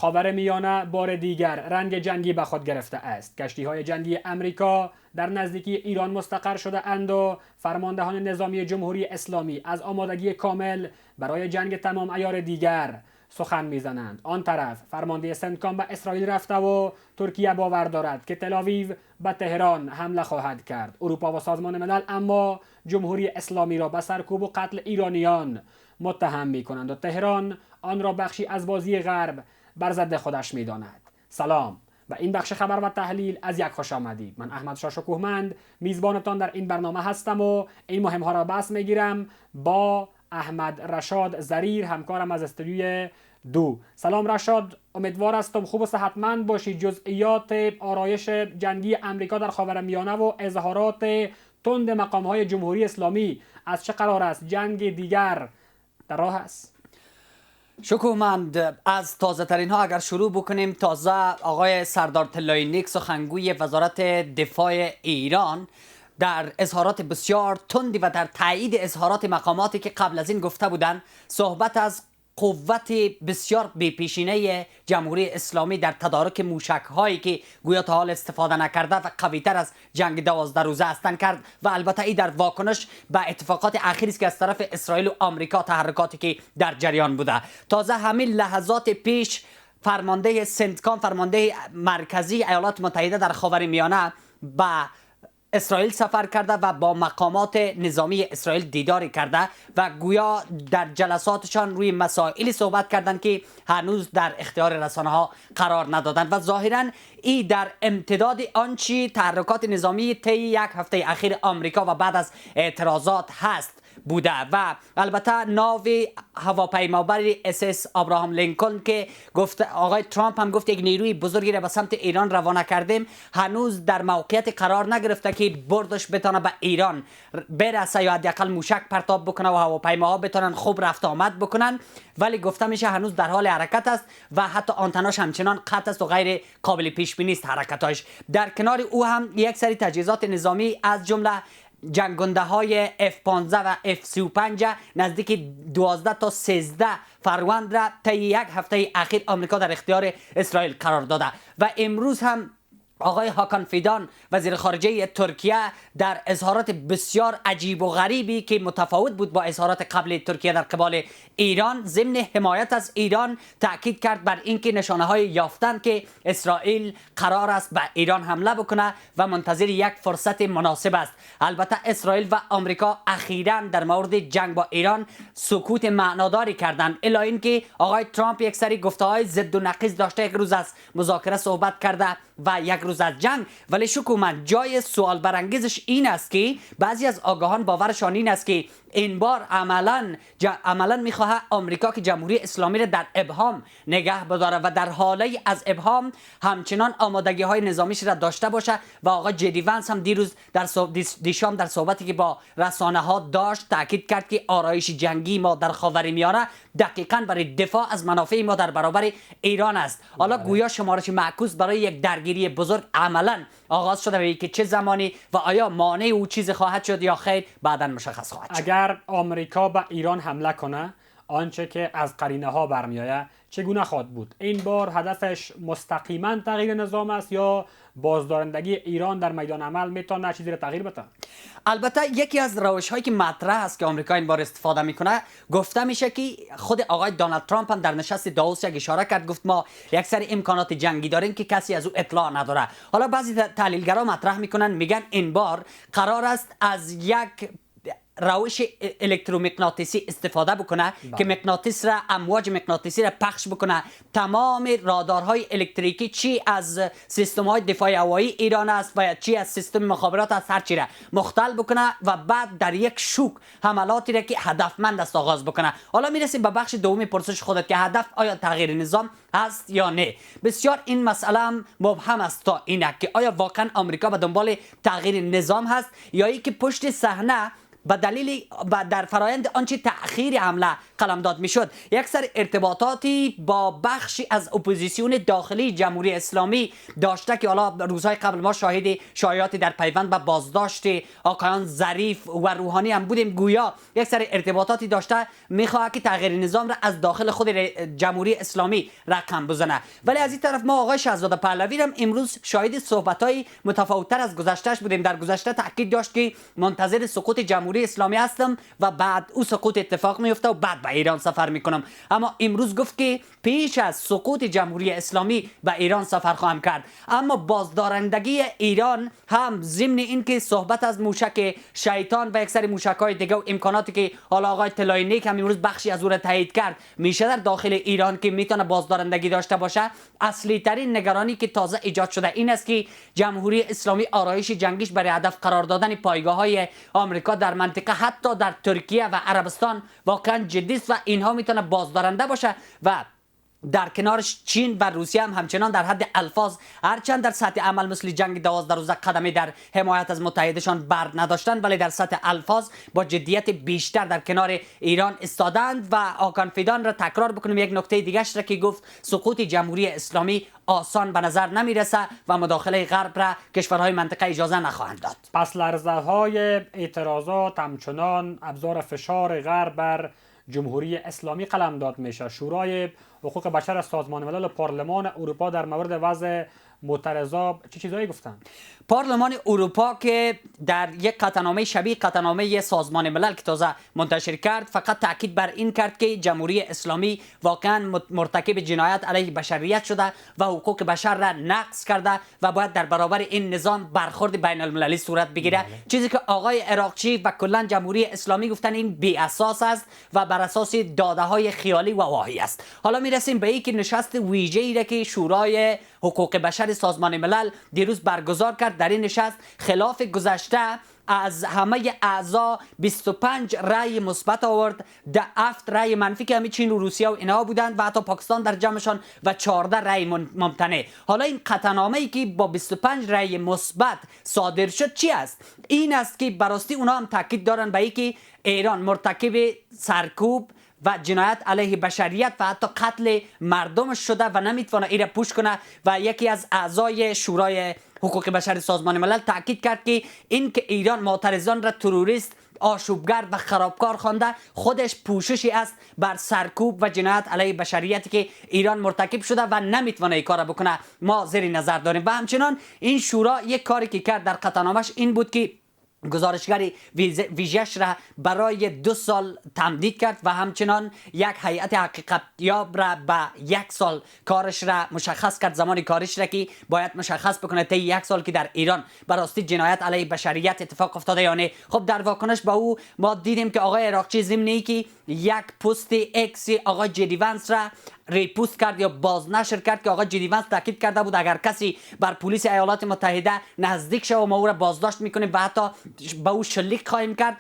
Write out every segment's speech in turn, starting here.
خاورمیانه بار دیگر رنگ جنگی به خود گرفته است. کشتی‌های جنگی امریکا در نزدیکی ایران مستقر شده اند و فرماندهان نظامی جمهوری اسلامی از آمادگی کامل برای جنگ تمام عیار دیگر سخن میزنند. آن طرف فرمانده سنتکام به اسرائیل رفته و ترکیه باور دارد که تل‌آویو به تهران حمله خواهد کرد. اروپا و سازمان ملل اما جمهوری اسلامی را به سرکوب و قتل ایرانیان متهم می‌کنند و تهران آن را بخشی از بازی غرب بر ضد خودش می‌داند. سلام و این بخش خبر و تحلیل از یک خوش آمدید. من احمد شاه شکوهمند میزبانتان در این برنامه هستم و این مهم ها را بحث میگیرم با احمد رشاد زریر، همکارم از استودیوی 2. سلام رشاد، امیدوار هستم خوب و صحتمند باشی. جزئیات آرایش جنگی امریکا در خاورمیانه و اظهارات تند مقام‌های جمهوری اسلامی از چه قرار است؟ جنگ دیگر در راه است؟ شکوهمند، از تازه ترین ها اگر شروع بکنیم، تازه آقای سردار طلایی نیک سخنگوی وزارت دفاع ایران در اظهارات بسیار تندی و در تایید اظهارات مقاماتی که قبل از این گفته بودند صحبت از قوت بسیار بی‌پیشینه جمهوری اسلامی در تدارک موشک هایی که گویا تا حال استفاده نکرده و قوی‌تر از جنگ 12 روزه هستند کرد و البته این در واکنش به اتفاقات اخیری است که از طرف اسرائیل و آمریکا، تحرکاتی که در جریان بوده. تازه همین لحظات پیش فرمانده سنتکام، فرمانده مرکزی ایالات متحده در خاورمیانه، به اسرائیل سفر کرده و با مقامات نظامی اسرائیل دیداری کرده و گویا در جلساتشان روی مسائلی صحبت کردند که هنوز در اختیار رسانه ها قرار ندادند و ظاهرا این در امتداد آنچه تحرکات نظامی طی یک هفته اخیر آمریکا و بعد از اعتراضات هست بوده. و البته ناو هواپیمابر SS ابراهام لینکلن که گفت آقای ترامپ هم گفت یک نیروی بزرگی را به سمت ایران روانه کردیم، هنوز در موقعیت قرار نگرفته که بردش بتونه به ایران برسه یا حداقل موشک پرتاب بکنه و هواپیماها بتونن خوب رفت آمد بکنن، ولی گفته میشه هنوز در حال حرکت است و حتی آنتناش همچنان قطع است و غیر قابل پیش بینی است حرکتاش. در کنار او هم یک سری تجهیزات نظامی از جمله جنگنده های F-15 و F-35 نزدیک 12 تا 13 فروند را طی یک هفته اخیر آمریکا در اختیار اسرائیل قرار داده و امروز هم آقای هاکان فیدان وزیر خارجه ترکیه در اظهارات بسیار عجیب و غریبی که متفاوت بود با اظهارات قبل ترکیه در قبال ایران، ضمن حمایت از ایران تاکید کرد بر اینکه نشانه های یافتند که اسرائیل قرار است به ایران حمله بکنه و منتظر یک فرصت مناسب است. البته اسرائیل و آمریکا اخیراً در مورد جنگ با ایران سکوت معناداری کردند، الا اینکه آقای ترامپ یک سری گفته‌های ضد و نقیض داشته، یک روز از مذاکره صحبت کرده و یک روز از جنگ. ولی شکومند، جای سوال برانگیزش این است که بعضی از آگاهان باورشان این است که این بار عملا میخواه آمریکا که جمهوری اسلامی را در ابهام نگه بداره و در حاله از ابهام همچنان آمادگی های نظامیش را داشته باشه. و آقا جدی ونس هم دیروز دیشام در صحبتی که با رسانه ها داشت تاکید کرد که آرایش جنگی ما در خاورمیانه دقیقاً برای دفاع از منافع ما در برابر ایران است. حالا گویا شمارش معکوس برای یک درگیری بزرگ عملاً آغاز شده و که چه زمانی و آیا مانع او چیز خواهد شد یا خیر بعداً مشخص خواهد شد. اگر آمریکا به ایران حمله کنه، آنچه که از قرینه ها برمیآید چگونه خواهد بود؟ این بار هدفش مستقیما تغییر نظام است یا بازدارندگی ایران در میدان عمل میتونه چیزی را تغییر بده؟ البته یکی از روش هایی که مطرح است که آمریکا این بار استفاده میکنه، گفته میشه که خود آقای دونالد ترامپ هم در نشست داووس یک اشاره کرد، گفت ما یک سری امکانات جنگی داریم که کسی از او اطلاع نداره. حالا بعضی تحلیلگرا مطرح میکنن، میگن این بار قرار است از یک روش الکترومغناطیسی استفاده بکنه که مغناطیس را، امواج مغناطیسی را پخش بکنه، تمام رادارهای الکتریکی چی از سیستم های دفاع هوایی ایران است و چی از سیستم مخابرات است، هر چی را مختل بکنه و بعد در یک شوک حملاتی را که هدفمند است آغاز بکنه. حالا میرسیم به بخش دومی پرسش خودت که هدف آیا تغییر نظام هست یا نه. بسیار این مسئله هم مبهم است تا اینک که آیا واقعا آمریکا به دنبال تغییر نظام هست یا ای که پشت صحنه به دلیل در فرایند آنچه تأخیر حمله قلمداد میشد، یک سر ارتباطاتی با بخشی از اپوزیسیون داخلی جمهوری اسلامی داشته که حالا روزهای قبل ما شاهد شایعاتی در پیوند به بازداشت آقایان ظریف و روحانی هم بودیم. گویا یک سر ارتباطاتی داشته میخواد که تغییر نظام را از داخل خود جمهوری اسلامی رقم بزنه. ولی از این طرف ما آقای شهزاده پهلوی هم امروز شاهد صحبت‌های متفاوت‌تر از گذشتهش بودیم. در گذشته تاکید داشت که منتظر سقوط جمهوری اسلامی هستم و بعد او سقوط اتفاق میفته و بعد به ایران سفر میکنم. اما امروز گفت که پیش از سقوط جمهوری اسلامی به ایران سفر خواهم کرد. اما بازدارندگی ایران هم ضمن این که صحبت از موشک شیطان و یک سری موشک‌های دیگه و امکاناتی که حالا آقای طلایی نیک هم امروز بخشی از او را تایید کرد میشه در داخل ایران که میتونه بازدارندگی داشته باشه، اصلی ترین نگرانی که تازه ایجاد شده این است که جمهوری اسلامی آرایش جنگیش برای هدف قرار دادن پایگاه‌های آمریکا در منطقه حتی در ترکیه و عربستان واقعا جدی است و اینها میتونه بازدارنده باشه و در کنارش چین و روسیه هم همچنان در حد الفاظ هرچند در سطح عمل مثل جنگ 12 روزه قدمی در حمایت از متحدشان بر نداشتند، ولی در سطح الفاظ با جدیت بیشتر در کنار ایران استادند. و آکان فیدان را تکرار بکنیم یک نکته دیگه را که گفت سقوط جمهوری اسلامی آسان به نظر نمیرسه و مداخله غرب را کشورهای منطقه اجازه نخواهند داد. پس لرزه های اعتراضات همچنان ابزار فشار غرب بر جمهوری اسلامی قلمداد میشه. شورای حقوق بشر سازمان ملل و پارلمان اروپا در مورد وضع معترضا چه چیزایی گفتن؟ پارلمان اروپا که در یک قطعنامه شبیه قطعنامه سازمان ملل که تازه منتشر کرد فقط تاکید بر این کرد که جمهوری اسلامی واقعا مرتکب جنایت علیه بشریت شده و حقوق بشر را نقض کرده و باید در برابر این نظام برخورد بین المللی صورت بگیره. چیزی که آقای عراقچی و کلا جمهوری اسلامی گفتن این بی اساس است و بر اساس داده های خیالی و واهی است. حالا میرسیم به اینکه نشست ویژه‌ای را که شورای حقوق بشر سازمان ملل دیروز برگزار کرد. در این نشست خلاف گذشته از همه اعضا 25 رأی مثبت آورد، 7 رأی منفی که همه چین و روسیه و اینها بودند و حتی پاکستان در جمعشان و 14 رأی ممتنع. حالا این قطعنامه‌ای که با 25 رأی مثبت صادر شد چی است؟ این است که براستی اونها هم تاکید دارن به اینکه ایران مرتکب سرکوب و جنایت علیه بشریت و حتی قتل مردم شده و نمیتونه ایره پوش کنه. و یکی از اعضای شورای حقوق بشر سازمان ملل تاکید کرد که این که ایران معترضان را تروریست، آشوبگر و خرابکار خوانده خودش پوششی است بر سرکوب و جنایت علیه بشریتی که ایران مرتکب شده و نمیتونه این کار بکنه. ما زیر نظر داریم. و همچنان این شورا یک کاری که کرد در قطعنامه‌اش این بود که گزارشگر ویژه‌اش را برای 2 سال تمدید کرد و همچنان یک هیئت حقیقتیاب را به 1 سال کارش را مشخص کرد، زمان کارش را که باید مشخص بکنه طی 1 سال که در ایران براستی جنایت علیه بشریت اتفاق افتاده یا نه. خب در واکنش به او ما دیدیم که آقای عراقچی ضمن که یک پست اکس آقای جدی ونس را ریپوست کرد یا بازنشر کرد که آقای جدی ونس تاکید کرده بود اگر کسی بر پلیس ایالات متحده نزدیک شه و ما او را بازداشت میکنیم و حتی به او شلیک خواهیم کرد.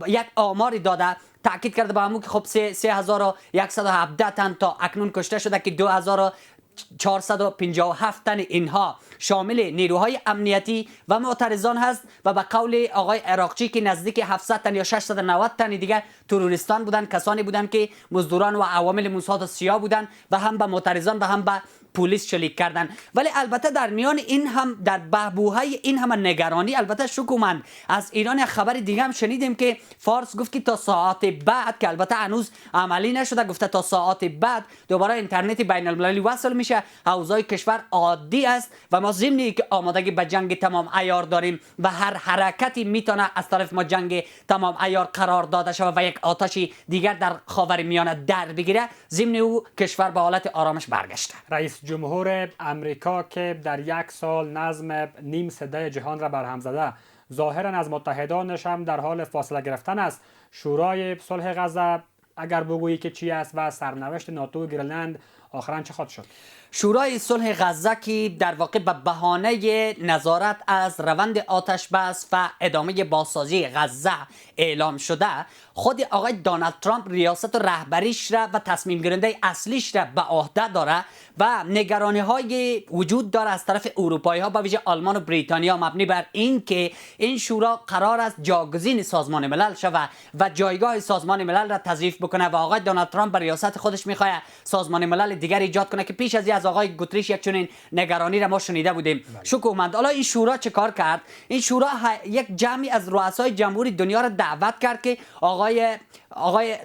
یک آماری داده تاکید کرده به همون که خب 3117 تن تا اکنون کشته شده که 2457 تن اینها شامل نیروهای امنیتی و معترضان هست و به قول آقای عراقچی که نزدیک 700 تن یا 690 تن دیگه تروریستان بودن، کسانی بودن که مزدوران و عوامل موساد سیاه بودن و هم به معترضان و هم به پلیس شلیک کردن. ولی البته در میان این هم در بحبوهای این هم نگرانی البته شکومند از ایران خبر دیگه هم شنیدیم که فارس گفت که تا ساعت بعد که البته هنوز عملی نشده، گفته تا ساعت بعد دوباره اینترنت بین المللی وصل میشه، اوضاع کشور عادی است و ما ضمن که آمادگی به جنگ تمام عیار داریم و هر حرکتی میتونه از طرف ما جنگ تمام عیار قرار داده شود و یک آتش دیگر در خاورمیانه در بگیره، ضمن او کشور به حالت آرامش برگشته. رئیس جمهور امریکا که در 1 سال نظم نیم سده جهان را برهم زده، ظاهرا از متحدانش هم در حال فاصله گرفتن است. شورای صلح غزه اگر بگویی که چی است و سرنوشت ناتو و گرینلند آخرا چه خواهد شد؟ شورای صلح غزه که در واقع به بهانه نظارت از روند آتش بس و ادامه بازسازی غزه اعلام شده، خود آقای دونالد ترامپ ریاست و رهبریش را و تصمیم گیرنده اصلیش را به عهده داره و نگرانی های وجود داره از طرف اروپایی ها به ویژه آلمان و بریتانیا مبنی بر این که این شورا قرار است جاگزین سازمان ملل شود و جایگاه سازمان ملل را تضعیف بکنه و آقای دونالد ترامپ بر ریاست خودش میخواد سازمان ملل دیگر ایجاد کنه که پیش از این از آقای گوتریش یک چنین نگرانی را ما شنیده بودیم. شکومند حالا این شورا چه کار کرد؟ این شورا یک جمعی از رؤسای جمهوری دنیا را دعوت کرد که آقای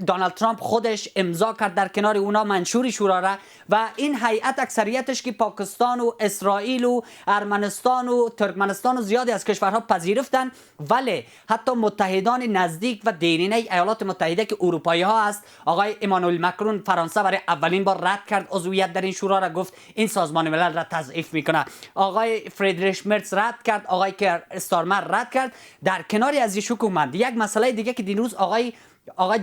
دونالد ترامپ خودش امضا کرد در کنار اونا منشور شورا را و این هیئت اکثریتش که پاکستان و اسرائیل و ارمنستان و ترکمنستان و زیادی از کشورها پذیرفتن، ولی حتی متحدان نزدیک و دیرینه ایالات متحده که اروپایی ها است، آقای ایمانوئل مکرون فرانسه برای اولین بار رد کرد عضویت در این شورا را، گفت این سازمان ملل را تضعیف میکنه. آقای فریدریش مرتز رد کرد، آقای کیر استارمر رد کرد. در کناری از این شکومند یک مسئله دیگه که دیروز آقای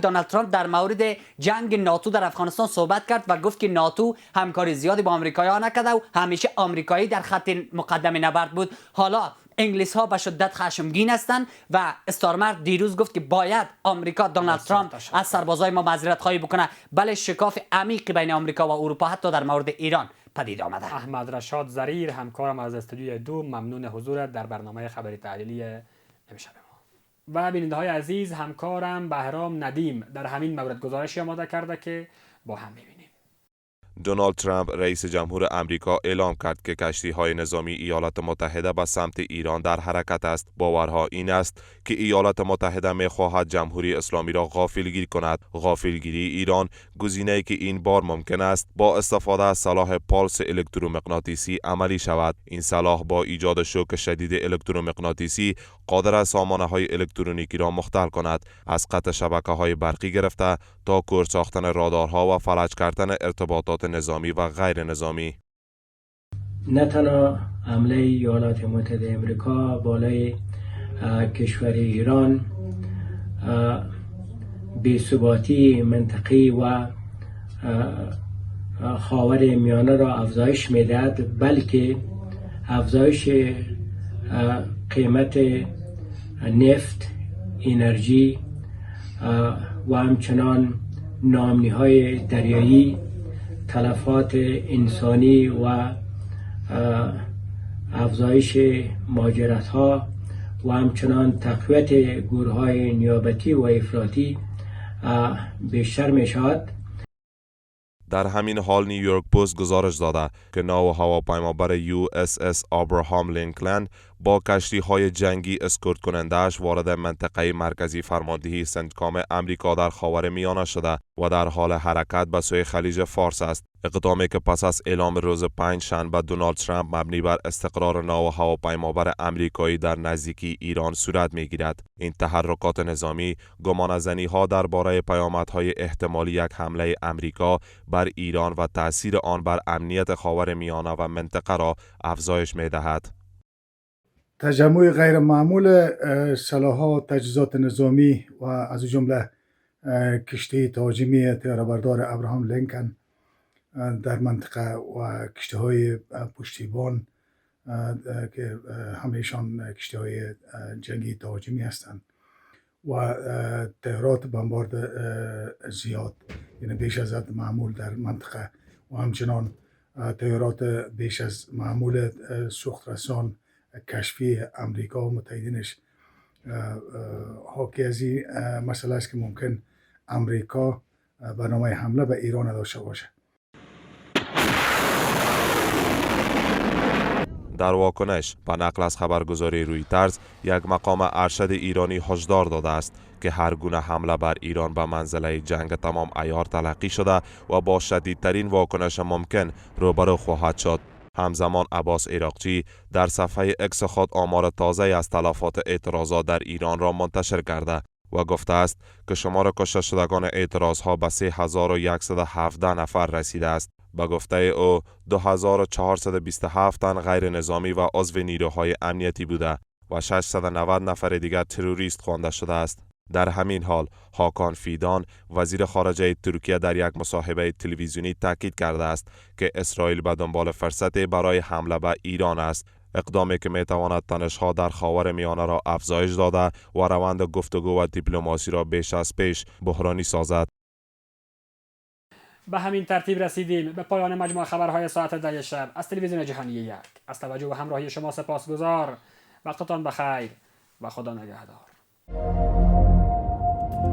دونالد ترامپ در مورد جنگ ناتو در افغانستان صحبت کرد و گفت که ناتو همکاری زیادی با آمریکایی‌ها نکرده و همیشه آمریکایی در خط مقدم نبرد بود. حالا انگلیس ها به شدت خشمگین هستند و استارمر دیروز گفت که باید آمریکا دونالد ترامپ از سربازای ما معذرت خواهی بکنه. بله، شکاف عمیقی بین آمریکا و اروپا حتی در مورد ایران پدید آمده. احمد رشاد زریر، همکارم از استودیوی 2، ممنون حضورت در برنامه خبری تحلیلی امشب ما. و بیننده های عزیز، همکارم بهرام ندیم در همین مورد گزارشی آماده کرده که با هم می‌بینیم. دونالد ترامپ رئیس جمهور امریکا اعلام کرد که کشتی‌های نظامی ایالات متحده به سمت ایران در حرکت است. باورها این است که ایالات متحده می‌خواهد جمهوری اسلامی را غافلگیر کند. غافلگیری ایران گزینه‌ای که این بار ممکن است با استفاده از سلاح پالس الکترومغناطیسی عملی شود. این سلاح با ایجاد شوک شدید الکترومغناطیسی قادر است سامانه‌های الکترونیکی را مختل کند، از قطع شبکه‌های برقی گرفته تا کور ساختن رادارها و فلج کردن ارتباطات نظامی و غیر نظامی. نه تنها حمله ایالات متحده آمریکا بالای کشور ایران بی‌ثباتی منطقی و خاور میانه را افزایش می‌دهد، بلکه افزایش قیمت نفت، انرژی و همچنان ناامنی‌های دریایی، تلفات انسانی و افزایش مهاجرت‌ها و همچنان تقویت گروه‌های نیابتی و افراطی بیشتر می‌شود. در همین حال نیویورک پست گزارش داده که ناو هواپیمابر USS آبراهام لینکلند با کشتی‌های جنگی اسکورت کننده‌اش وارد منطقه مرکزی فرماندهی سنتکام امریکا در خاورمیانه شده و در حال حرکت به سوی خلیج فارس است. اقدامی که پس از اعلام روز 5 شنبه دونالد ترامپ مبنی بر استقرار ناو هواپیمابر امریکایی در نزدیکی ایران صورت می‌گیرد. این تحرکات نظامی گمانه‌زنی‌ها درباره پیامدهای احتمالی یک حمله امریکا بر ایران و تأثیر آن بر امنیت خاورمیانه و منطقه را افزایش می‌دهد. تجمع غیر معمول سلاح‌ها و تجهیزات نظامی و از جمله کشتی تهاجمی طیاره‌بردار ابراهام لینکن در منطقه و کشتی‌های پشتیبان که همه‌شان کشتی‌های جنگی تهاجمی هستند و طیارات بمبارد زیاد، یعنی بیش از حد معمول در منطقه و همچنان طیارات بیش از معمول سوخترسان کشفی امریکا و متحدینش حاکی از این مسئله است که ممکن امریکا برنامه حمله به ایران داشته باشه. در واکنش به نقل از خبرگزاری رویترز، یک مقام ارشد ایرانی هشدار داده است که هر گونه حمله بر ایران به منزله جنگ تمام عیار تلقی شده و با شدیدترین واکنش ممکن روبرو خواهد شد. همزمان عباس عراقچی در صفحه اکس خود آمار تازه از تلفات اعتراضات در ایران را منتشر کرده و گفته است که شمار کشته شدگان اعتراضها به 3117 نفر رسیده است. به گفته او 2427 تن غیر نظامی و عضو نیروهای امنیتی بوده و 690 نفر دیگر تروریست خوانده شده است. در همین حال هاکان فیدان وزیر خارجه ترکیه در یک مصاحبه تلویزیونی تاکید کرده است که اسرائیل به دنبال فرصتی برای حمله به ایران است، اقدامی که میتواند تنش‌ها در خاورمیانه را افزایش داده و روند گفتگو و دیپلماسی را بیش از پیش بحرانی سازد. به همین ترتیب رسیدیم به پایان مجموع خبرهای ساعت 10 شب از تلویزیون جهانی 1. از توجه و همراهی شما سپاسگزار. وقتتان بخیر و خدا نگهدار.